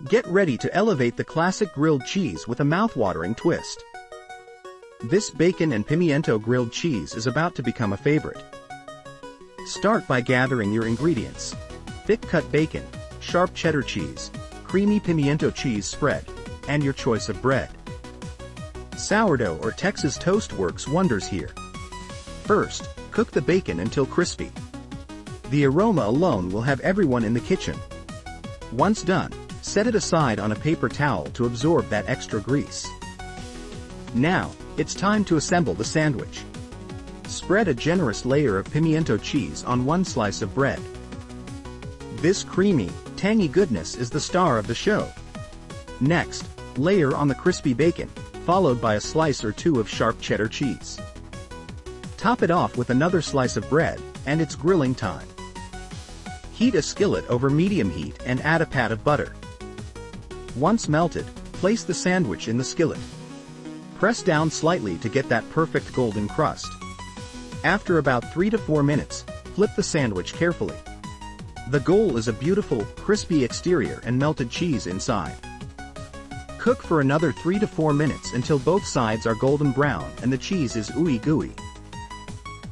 Get ready to elevate the classic grilled cheese with a mouth-watering twist. This bacon and pimiento grilled cheese is about to become a favorite. Start by gathering your ingredients: thick-cut bacon, sharp cheddar cheese, creamy pimiento cheese spread, and your choice of bread. Sourdough or Texas toast works wonders here. First, cook the bacon until crispy. The aroma alone will have everyone in the kitchen. Once done, set it aside on a paper towel to absorb that extra grease. Now, it's time to assemble the sandwich. Spread a generous layer of pimiento cheese on one slice of bread. This creamy, tangy goodness is the star of the show. Next, layer on the crispy bacon, followed by a slice or two of sharp cheddar cheese. Top it off with another slice of bread, and it's grilling time. Heat a skillet over medium heat and add a pat of butter. Once melted, place the sandwich in the skillet. Press down slightly to get that perfect golden crust. After about 3 to 4 minutes, flip the sandwich carefully. The goal is a beautiful, crispy exterior and melted cheese inside. Cook for another 3 to 4 minutes until both sides are golden brown and the cheese is ooey gooey.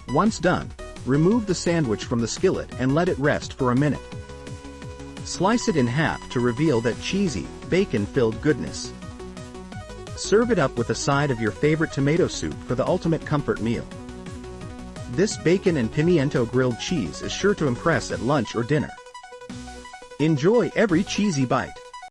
Once done, remove the sandwich from the skillet and let it rest for a minute. Slice it in half to reveal that cheesy, bacon-filled goodness. Serve it up with a side of your favorite tomato soup for the ultimate comfort meal. This bacon and pimiento grilled cheese is sure to impress at lunch or dinner. Enjoy every cheesy bite.